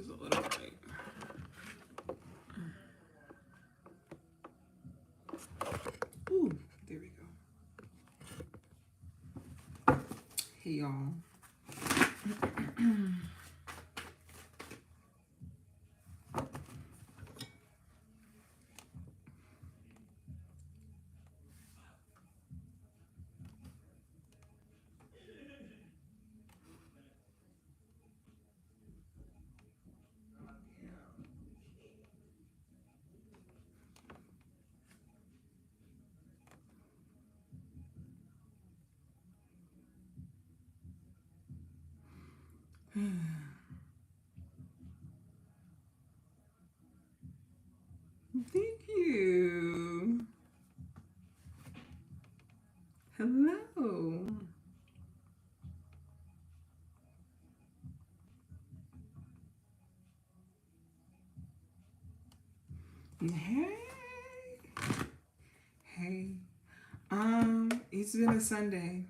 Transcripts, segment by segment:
is a little light. Ooh, there we go. Hey, y'all. Thank you. Hello. Hey. Hey. It's been a Sunday.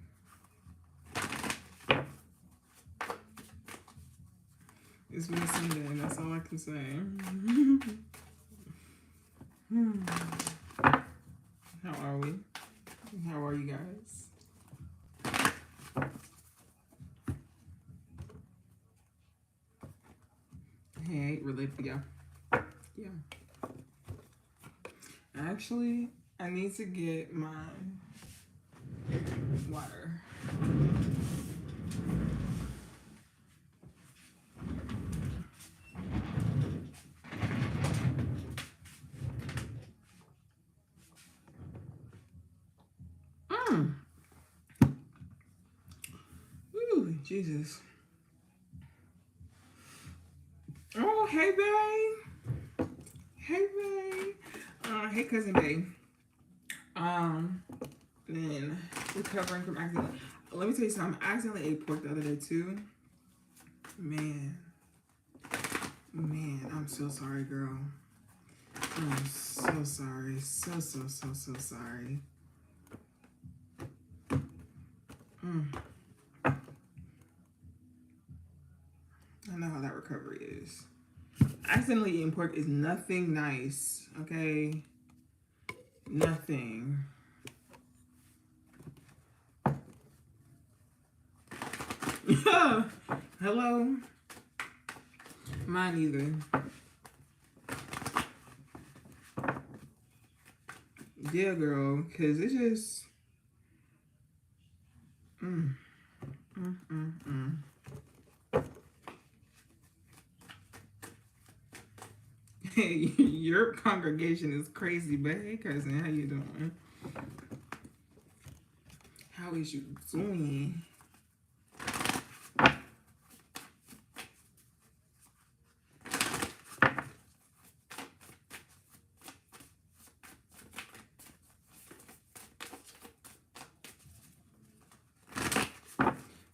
It's been a Sunday, and that's all I can say. How are we? How are you guys? Hey, related, yeah. Yeah. Actually, I need to get my water. Ooh, Jesus. Oh, hey, babe. Hey, babe. Hey, cousin, babe. Been recovering from accident. Let me tell you something. I accidentally ate pork the other day, too. Man, I'm so sorry, girl. I'm so sorry. So sorry. I know how that recovery is. Accidentally eating pork is nothing nice, okay? Nothing. Hello? Mine either. Yeah, girl, because it's just... Hey, your congregation is crazy, but hey, cousin, how you doing? How is you doing?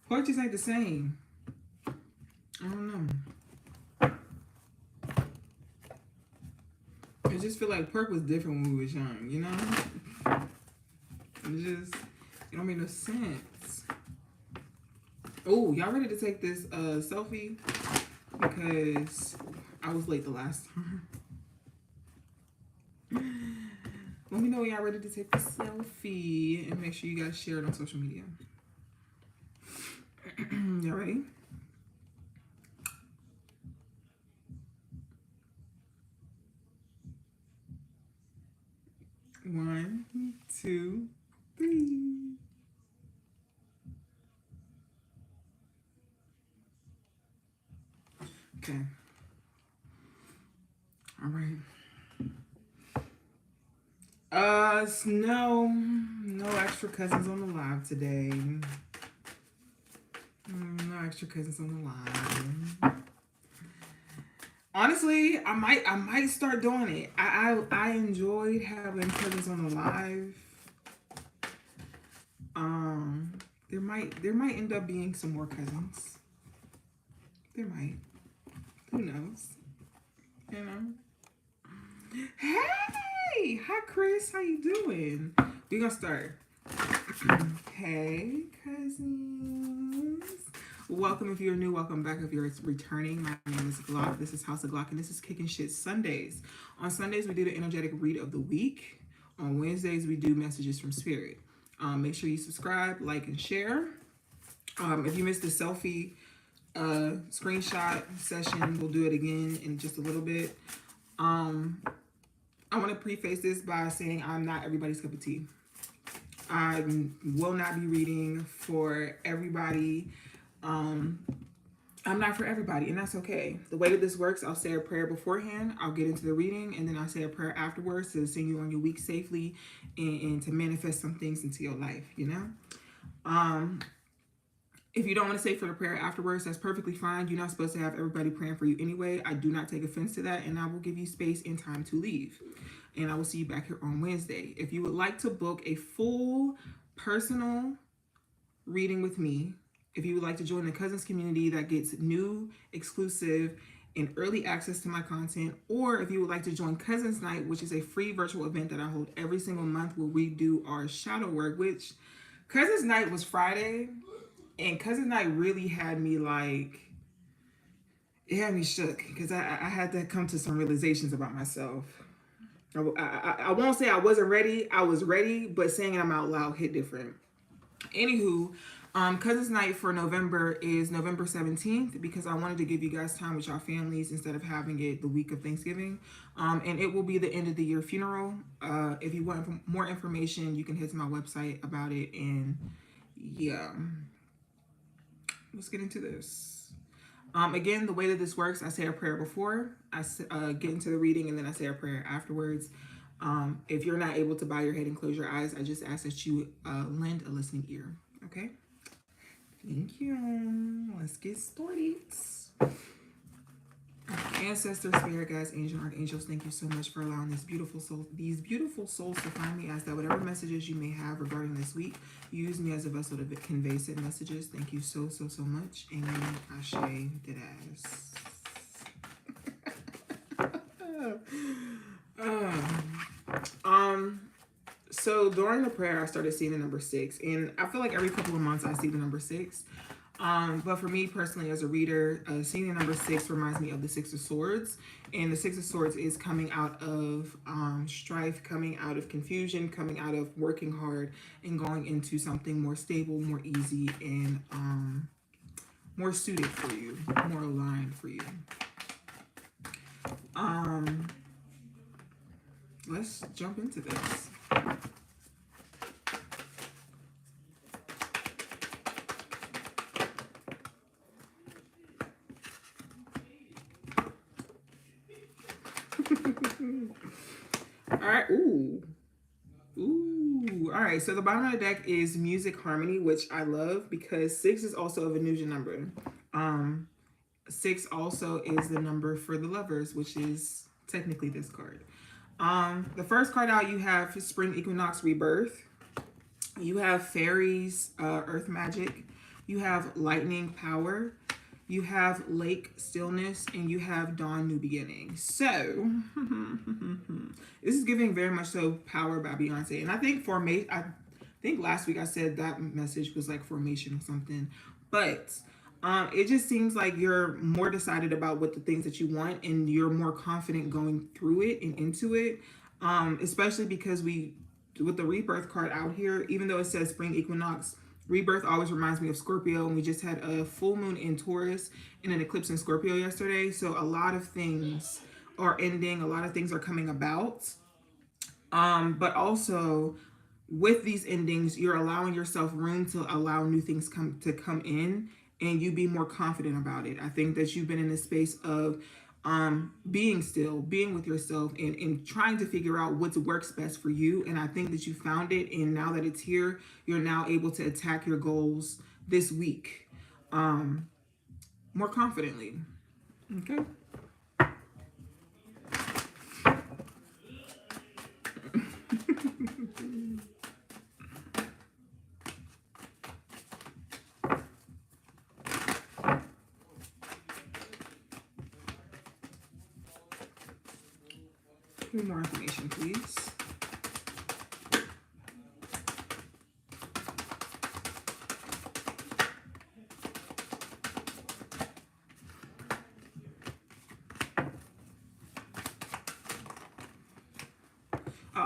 Pork just ain't the same. I don't know. I just feel like pork was different when we was young, you know? It don't make no sense. Oh, y'all ready to take this selfie? Because I was late the last time. Let me know when y'all ready to take the selfie and make sure you guys share it on social media. Y'all ready? One, 2, 3. Okay. All right. No extra cousins on the live today. No extra cousins on the live. Honestly, I might start doing it. I enjoyed having cousins on the live. There might end up being some more cousins. There might. Who knows? You know. Hey, hi Chris, how you doing? We gonna start. Hey cousins, welcome if you're new, welcome back if you're returning. My name is Glock, this is House of Glock, and this is Kickin' Shit Sundays. On Sundays, we do the energetic read of the week. On Wednesdays, we do messages from Spirit. Make sure you subscribe, like, and share. If you missed the selfie screenshot session, we'll do it again in just a little bit. I want to preface this by saying I'm not everybody's cup of tea. I will not be reading for everybody. I'm not for everybody, and that's okay. The way that this works, I'll say a prayer beforehand, I'll get into the reading, and then I'll say a prayer afterwards to send you on your week safely and to manifest some things into your life, you know? If you don't want to say for the prayer afterwards, that's perfectly fine. You're not supposed to have everybody praying for you anyway. I do not take offense to that, and I will give you space and time to leave. And I will see you back here on Wednesday. If you would like to book a full personal reading with me, if you would like to join the Cousins community that gets new, exclusive, and early access to my content, or if you would like to join Cousins Night, which is a free virtual event that I hold every single month where we do our shadow work, which Cousins Night was Friday. And Cousin Night really had me like, it had me shook because I had to come to some realizations about myself. I won't say I wasn't ready. I was ready, but saying it out loud hit different. Anywho, Cousins Night for November is November 17th because I wanted to give you guys time with your families instead of having it the week of Thanksgiving. And it will be the end of the year funeral. If you want more information, you can head to my website about it. And yeah. Let's get into this. Again, the way that this works, I say a prayer before I get into the reading, and then I say a prayer afterwards. If you're not able to bow your head and close your eyes, I just ask that you lend a listening ear. Okay? Thank you. Let's get started. Ancestors, spirit guides, angels, archangels, thank you so much for allowing these beautiful souls to find me. Ask that whatever messages you may have regarding this week, use me as a vessel to convey said messages. Thank you so much. Amen. Ashe, deadass. So during the prayer, I started seeing the number 6, and I feel like every couple of months I see the number 6. But for me personally, as a reader, seeing the number 6 reminds me of the 6 of Swords. And the 6 of Swords is coming out of strife, coming out of confusion, coming out of working hard and going into something more stable, more easy, and more suited for you, more aligned for you. Let's jump into this. All right. Ooh. All right. So the bottom of the deck is music harmony, which I love because 6 is also a Venusian number. 6 also is the number for the lovers, which is technically this card. The first card out, you have Spring Equinox Rebirth. You have Fairies, Earth Magic. You have Lightning Power. You have Lake Stillness, and you have Dawn New Beginning. So, this is giving very much so Power by Beyonce. And I think last week I said that message was like formation or something. But it just seems like you're more decided about what the things that you want, and you're more confident going through it and into it. Especially because with the Rebirth card out here, even though it says Spring Equinox, Rebirth always reminds me of Scorpio, and we just had a full moon in Taurus and an eclipse in Scorpio yesterday. So a lot of things are ending, a lot of things are coming about. But also with these endings, you're allowing yourself room to allow new things to come in, and you be more confident about it. I think that you've been in a space of being still, being with yourself, and trying to figure out what works best for you. And I think that you found it, and now that it's here, you're now able to attack your goals this week more confidently. Okay. Give me more information, please.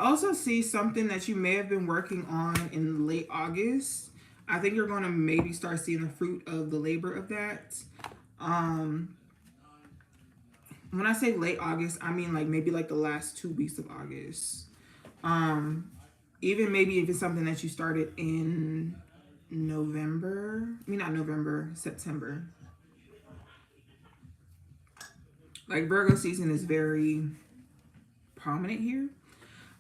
I also see something that you may have been working on in late August. I think you're going to maybe start seeing the fruit of the labor of that. When I say late August, I mean like maybe like the last 2 weeks of August. Even maybe if it's something that you started in November. I mean, not November, September. Like Virgo season is very prominent here.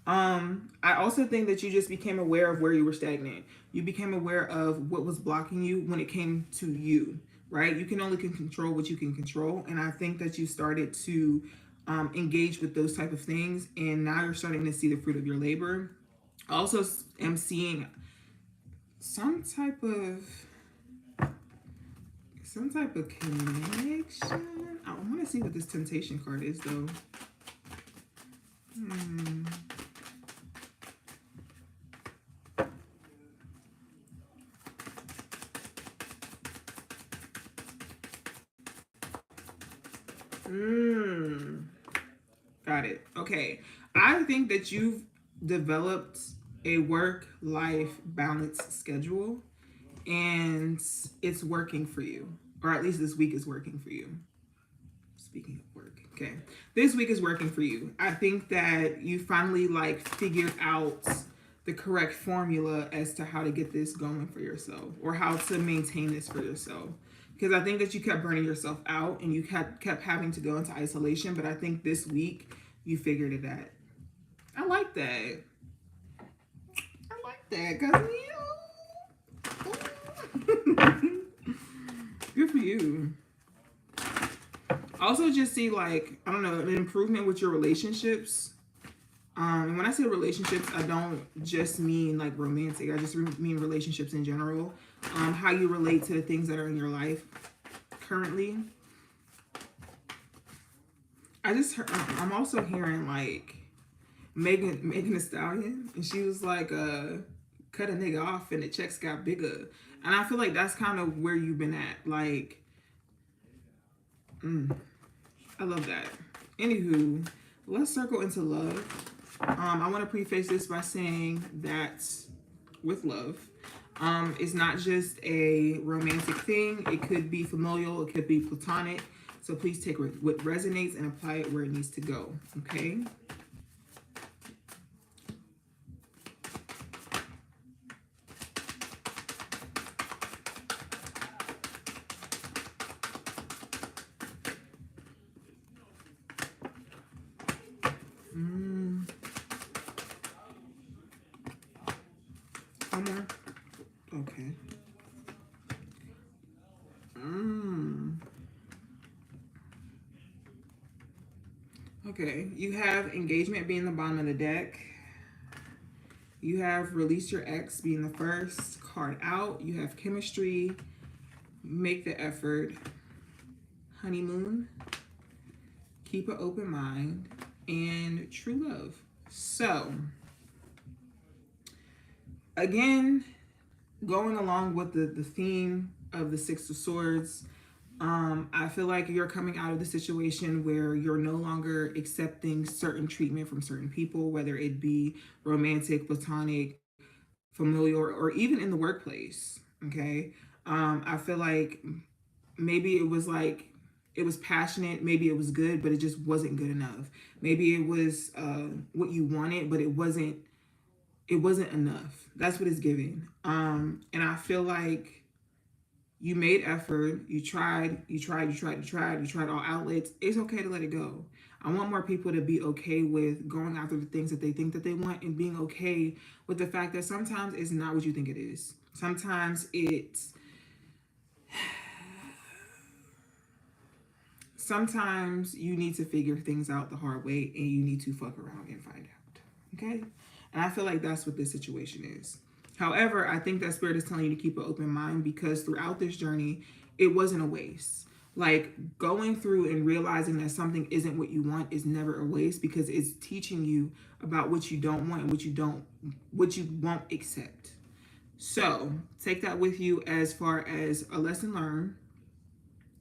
I also think that you just became aware of where you were stagnant. You became aware of what was blocking you when it came to you, right? You can only control what you can control. And I think that you started to engage with those type of things. And now you're starting to see the fruit of your labor. I also am seeing some type of connection. I want to see what this temptation card is though. Got it. Okay. I think that you've developed a work-life balance schedule and it's working for you. Or at least this week is working for you. Speaking of work. Okay. This week is working for you. I think that you finally like figured out the correct formula as to how to get this going for yourself or how to maintain this for yourself. Because I think that you kept burning yourself out and you kept having to go into isolation. But I think this week you figured it out. I like that. I like that, cause good for you. Also, just see like I don't know an improvement with your relationships. And when I say relationships, I don't just mean like romantic. I just mean relationships in general. How you relate to the things that are in your life currently. I'm also hearing like Megan Thee Stallion, and she was like, cut a nigga off and the checks got bigger. And I feel like that's kind of where you've been at. Like, I love that. Anywho, let's circle into love. I want to preface this by saying that with love, it's not just a romantic thing. It could be familial. It could be platonic. So please take what resonates and apply it where it needs to go. Okay? One more. Okay. Okay, you have engagement being the bottom of the deck. You have release your ex being the first card out. You have chemistry, make the effort, honeymoon, keep an open mind, and true love. So, again, going along with the theme of the Six of Swords, I feel like you're coming out of the situation where you're no longer accepting certain treatment from certain people, whether it be romantic, platonic, familial, or even in the workplace. Okay. I feel like maybe it was passionate, maybe it was good, but it just wasn't good enough. Maybe it was what you wanted, but it wasn't enough. That's what it's giving. And I feel like you made effort, you tried all outlets. It's okay to let it go. I want more people to be okay with going after the things that they think that they want and being okay with the fact that sometimes it's not what you think it is. Sometimes you need to figure things out the hard way and you need to fuck around and find out. Okay? And I feel like that's what this situation is. However, I think that Spirit is telling you to keep an open mind because throughout this journey, it wasn't a waste. Like going through and realizing that something isn't what you want is never a waste because it's teaching you about what you don't want and what you won't accept. So take that with you as far as a lesson learned.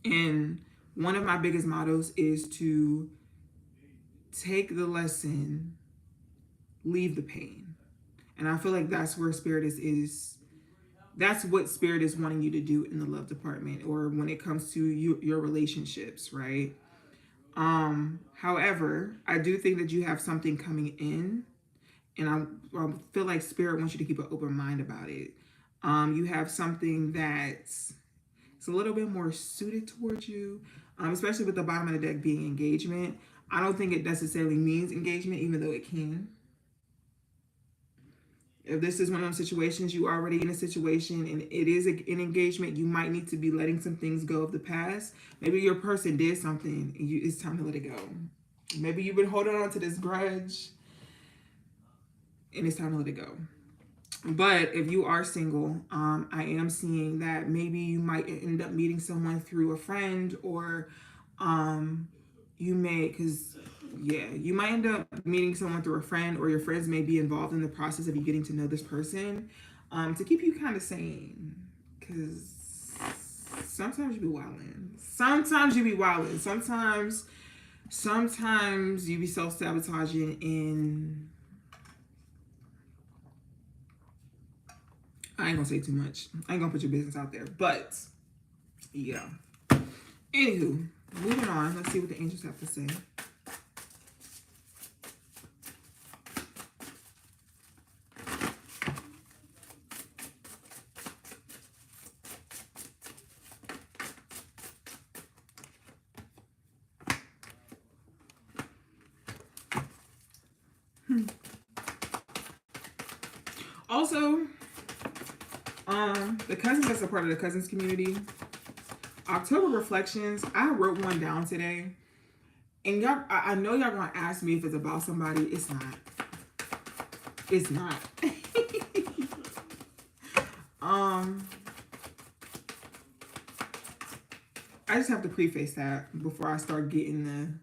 And one of my biggest mottos is to take the lesson leave the pain. And I feel like that's where Spirit is that's what Spirit is wanting you to do in the love department, or when it comes to your relationships, right? However, I do think that you have something coming in, and I feel like Spirit wants you to keep an open mind about it. You have something that's it's a little bit more suited towards you, especially with the bottom of the deck being engagement. I don't think it necessarily means engagement, even though it can. If this is one of those situations, you already in a situation and it is an engagement, you might need to be letting some things go of the past. Maybe your person did something and it's time to let it go. Maybe you've been holding on to this grudge and it's time to let it go. But if you are single, I am seeing that maybe you might end up meeting someone through a friend, or you may, because you might end up meeting someone through a friend, or your friends may be involved in the process of you getting to know this person, to keep you kind of sane. Because sometimes you be wilding. Sometimes you be self-sabotaging, and I ain't gonna say too much. I ain't gonna put your business out there. But yeah. Anywho, moving on. Let's see what the angels have to say. Also, the cousins that's a part of the cousins community, October reflections, I wrote one down today, and y'all, I know y'all gonna ask me if it's about somebody. It's not. I just have to preface that before I start getting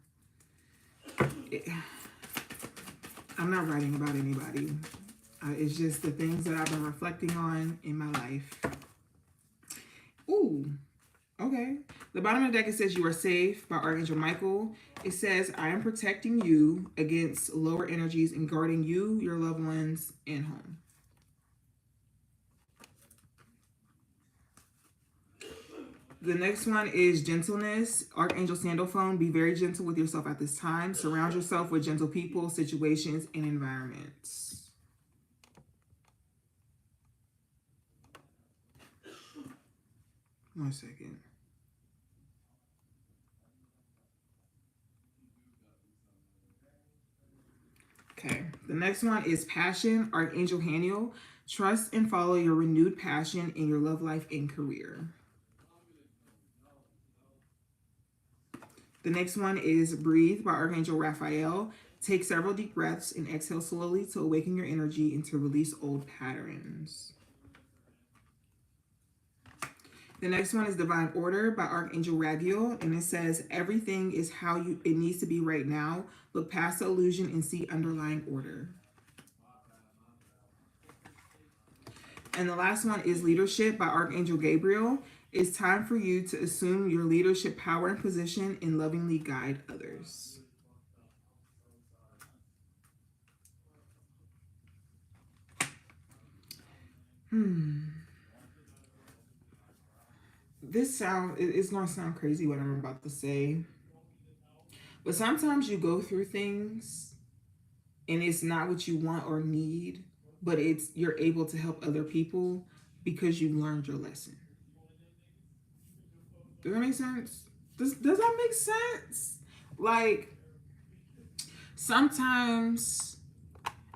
I'm not writing about anybody. It's just the things that I've been reflecting on in my life. Ooh, okay. The bottom of the deck, it says you are safe by Archangel Michael. It says, I am protecting you against lower energies and guarding you, your loved ones, and home. The next one is gentleness. Archangel Sandalphone, be very gentle with yourself at this time. Surround yourself with gentle people, situations, and environments. One second. Okay, the next one is passion. Archangel Haniel, trust and follow your renewed passion in your love life and career. The next one is breathe by Archangel Raphael. Take several deep breaths and exhale slowly to awaken your energy and to release old patterns. The next one is Divine Order by Archangel Raguel, and it says, everything is how it needs to be right now. Look past the illusion and see underlying order. And the last one is Leadership by Archangel Gabriel. It's time for you to assume your leadership power and position and lovingly guide others. This it's going to sound crazy what I'm about to say. But sometimes you go through things and it's not what you want or need, but you're able to help other people because you learned your lesson. Does that make sense? Does that make sense? Like, sometimes,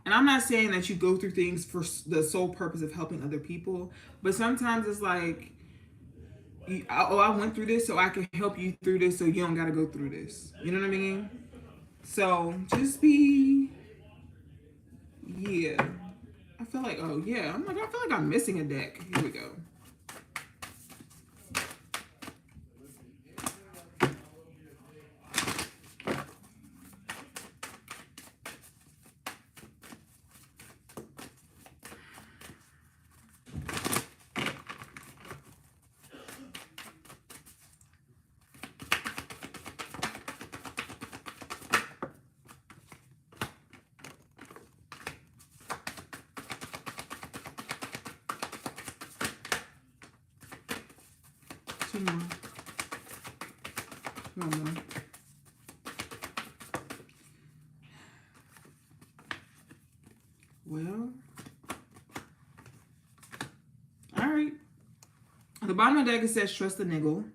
and I'm not saying that you go through things for the sole purpose of helping other people, but sometimes it's like, I went through this so I can help you through this so you don't got to go through this. You know what I mean? So just be, yeah. I feel like, oh yeah, I feel like I'm missing a deck. Here we go. Two more. One more. Well, all right. At the bottom of the deck, it says, trust the niggle.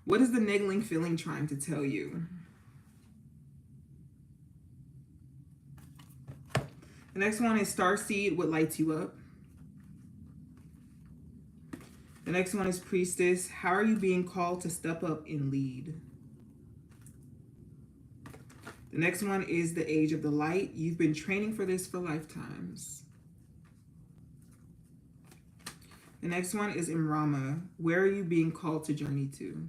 What is the niggling feeling trying to tell you? The next one is Starseed, what lights you up? The next one is Priestess. How are you being called to step up and lead? The next one is the Age of the Light. You've been training for this for lifetimes. The next one is Imrama. Where are you being called to journey to?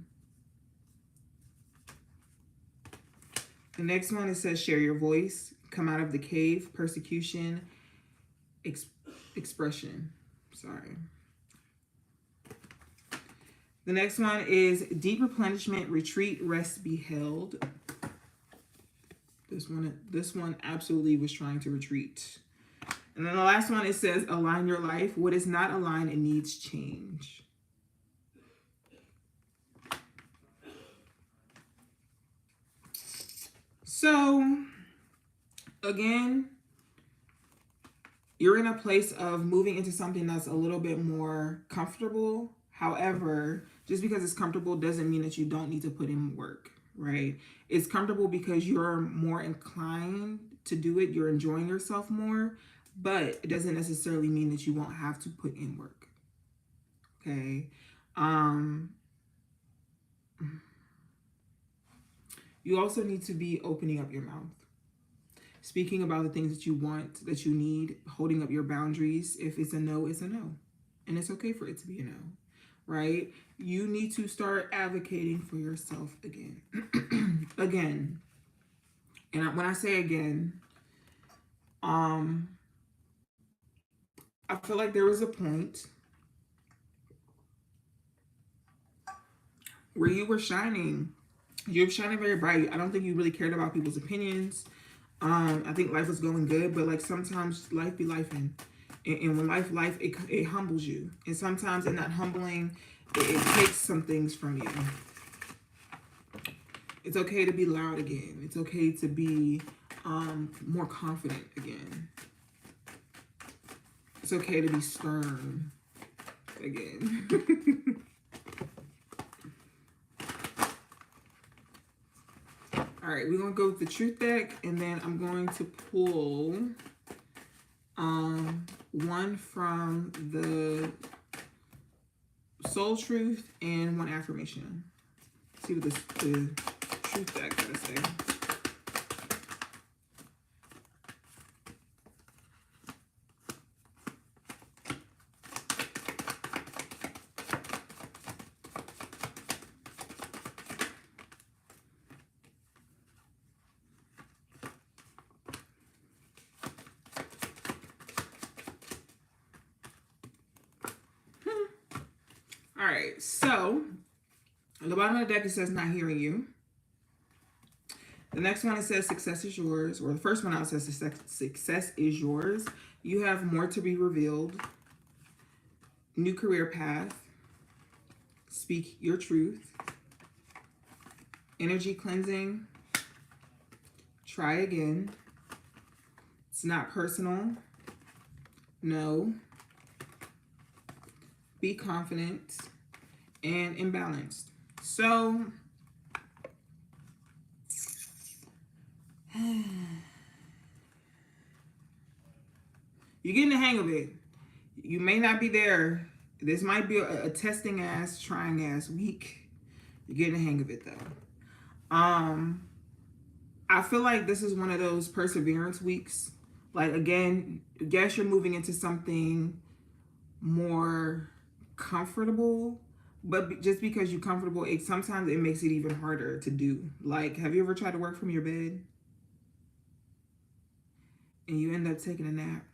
The next one, it says share your voice. Come out of the cave. Persecution. Expression. Sorry. The next one is deep replenishment, retreat, rest, be held. This one absolutely was trying to retreat. And then the last one, it says align your life. What is not aligned and needs change. So again, you're in a place of moving into something that's a little bit more comfortable. However, just because it's comfortable doesn't mean that you don't need to put in work, right? It's comfortable because you're more inclined to do it. You're enjoying yourself more, but it doesn't necessarily mean that you won't have to put in work. Okay. You also need to be opening up your mouth, speaking about the things that you want, that you need, holding up your boundaries. If it's a no, it's a no. And it's okay for it to be a no, right? You need to start advocating for yourself again. Again. And when I say again, I feel like there was a point where you were shining. You're shining very bright. I don't think you really cared about people's opinions. I think life was going good, but like sometimes life be lifing. And when life, it humbles you. And sometimes in that humbling, it takes some things from you. It's okay to be loud again. It's okay to be more confident again. It's okay to be stern again. All right, we're going to go with the truth deck, and then I'm going to pull one from the soul truth and one affirmation. Let's see what the truth deck got to say. All right, so at the bottom of the deck, it says not hearing you. The next one, it says success is yours, or the first one out says success is yours. You have more to be revealed. New career path. Speak your truth. Energy cleansing. Try again. It's not personal. No. Be confident and imbalanced. So you're getting the hang of it. You may not be there. This might be a testing ass, trying ass week. You're getting the hang of it though. I feel like this is one of those perseverance weeks. Like again, guess you're moving into something more comfortable, but just because you're comfortable, sometimes it makes it even harder to do. Like, have you ever tried to work from your bed and you end up taking a nap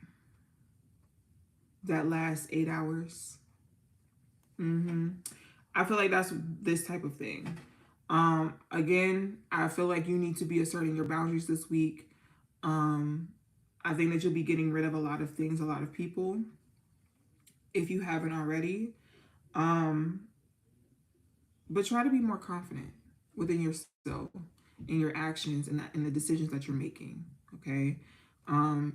that lasts 8 hours? I feel like that's this type of thing. Again, I feel like you need to be asserting your boundaries this week. I think that you'll be getting rid of a lot of things, a lot of people, if you haven't already. but try to be more confident within yourself, in your actions, and in the decisions that you're making. Okay.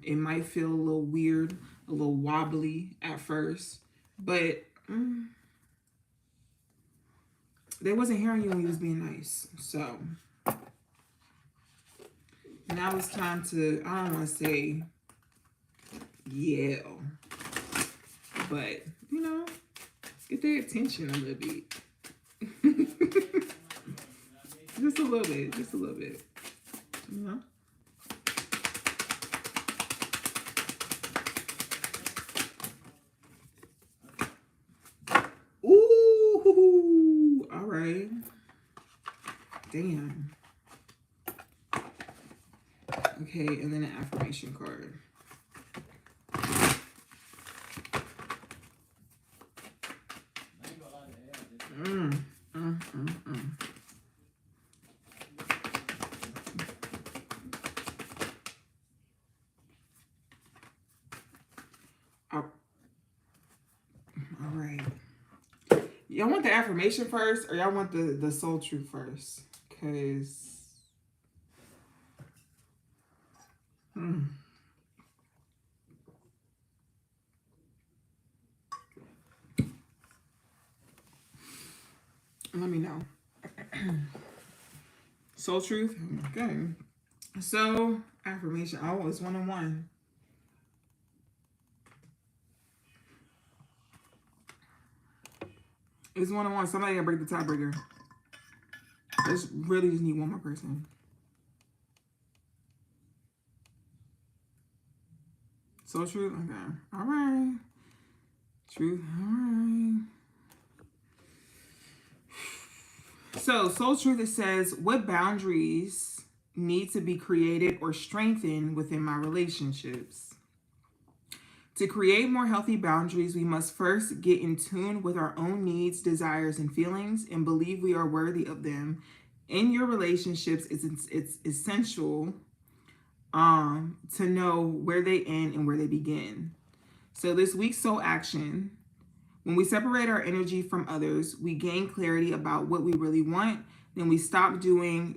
It might feel a little weird, a little wobbly at first, but they wasn't hearing you when you was being nice. So now it's time to, I don't want to say yell, but you know, get their attention a little bit. Just a little bit, just a little bit. You know? Ooh, all right. Damn. Okay, and then an affirmation card. All right. Y'all want the affirmation first, or y'all want the soul truth first? Because let me know. Soul truth. Okay. So affirmation. Oh, it's 1-on-1. It's 1-on-1. Somebody gotta break the tiebreaker. I just really just need one more person. Soul truth. Okay. All right. Truth. All right. So, soul truth, it says, what boundaries need to be created or strengthened within my relationships? To create more healthy boundaries, we must first get in tune with our own needs, desires, and feelings and believe we are worthy of them. In your relationships, it's essential to know where they end and where they begin. So this week's soul action: when we separate our energy from others, we gain clarity about what we really want. Then we stop doing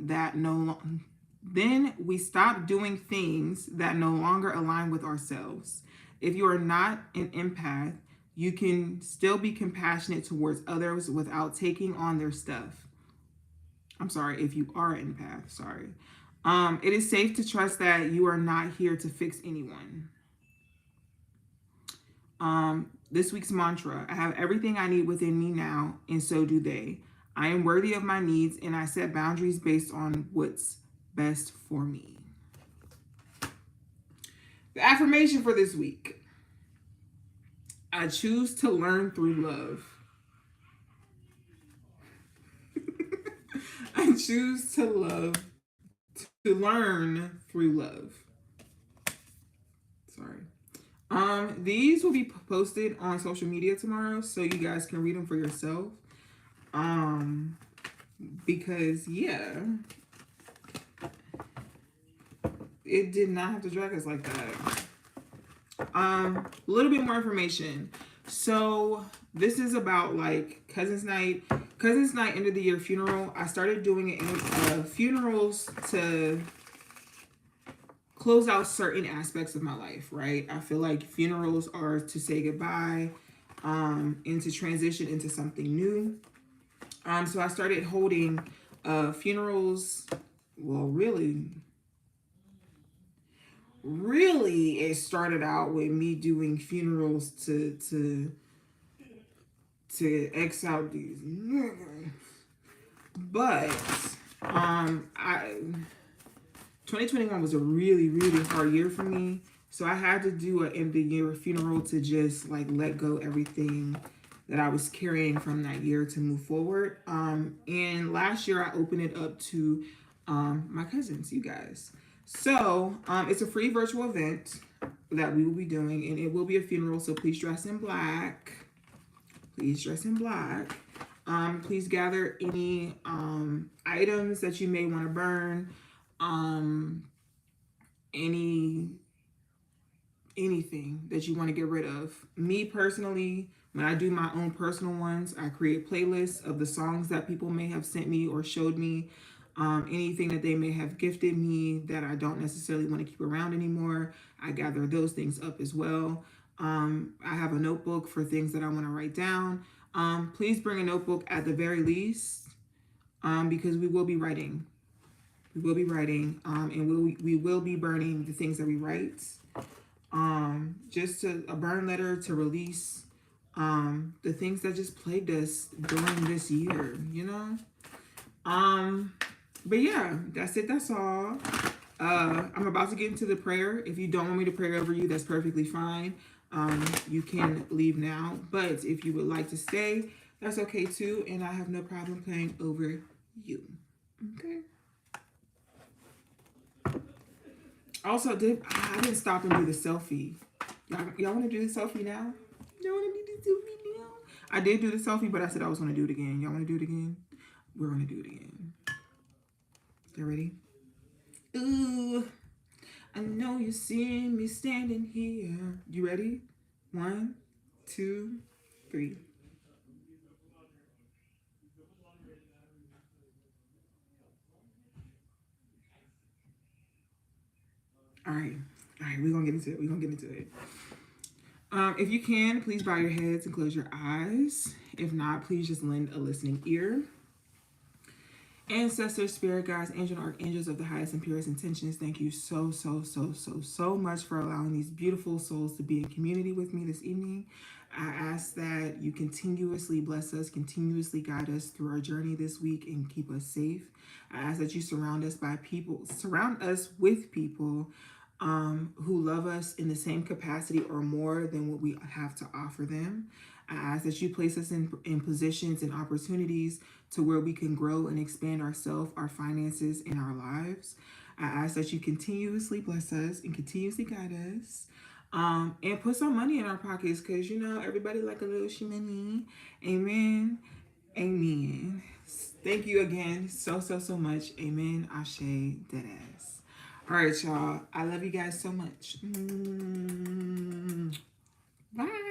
things that no longer align with ourselves. If you are not an empath, you can still be compassionate towards others without taking on their stuff. I'm sorry, if you are an empath, sorry. It is safe to trust that you are not here to fix anyone. This week's mantra: I have everything I need within me now, and so do they. I am worthy of my needs, and I set boundaries based on what's best for me. The affirmation for this week: I choose to learn through love. I choose to learn through love. Sorry. These will be posted on social media tomorrow, so you guys can read them for yourself. Because yeah, it did not have to drag us like that. A little bit more information. So this is about like Cousin's Night. Cousin's Night, end of the year funeral. I started doing it in funerals to close out certain aspects of my life, right? I feel like funerals are to say goodbye and to transition into something new. So I started holding funerals. Well, really, it started out with me doing funerals to X out these niggas. But 2021 was a really, really hard year for me. So I had to do an end of the year funeral to just like let go everything that I was carrying from that year to move forward. And last year I opened it up to my cousins, you guys. So it's a free virtual event that we will be doing, and it will be a funeral. So please dress in black. Please dress in black. Please gather any items that you may want to burn. Anything that you want to get rid of. Me personally, When I do my own personal ones, I create playlists of the songs that people may have sent me or showed me, anything that they may have gifted me that I don't necessarily want to keep around anymore. I gather those things up as well. I have a notebook for things that I want to write down. Please bring a notebook at the very least, because we will be writing. We will be writing, and we will be burning the things that we write. Just a burn letter to release the things that just plagued us during this year, you know? But yeah, that's it. That's all. I'm about to get into the prayer. If you don't want me to pray over you, that's perfectly fine. You can leave now. But if you would like to stay, that's okay too. And I have no problem praying over you. Okay. Also, I didn't stop and do the selfie. Y'all want to do the selfie now? Y'all want to do the selfie now? I did do the selfie, but I said I was going to do it again. Y'all want to do it again? We're going to do it again. You ready? Ooh, I know you see me standing here. You ready? 1, 2, 3. All right, we're gonna get into it. If you can, please bow your heads and close your eyes. If not, please just lend a listening ear. Ancestors, spirit guides, angels, and archangels of the highest and purest intentions, thank you so much for allowing these beautiful souls to be in community with me this evening. I ask that you continuously bless us, continuously guide us through our journey this week and keep us safe. I ask that you surround us with people who love us in the same capacity or more than what we have to offer them. I ask that you place us in positions and opportunities to where we can grow and expand ourselves, our finances, and our lives. I ask that you continuously bless us and continuously guide us. And put some money in our pockets, because you know everybody like a little shmoney. Amen. Amen. Thank you again so much. Amen. Ashe. Deadass. All right, y'all. I love you guys so much. Bye.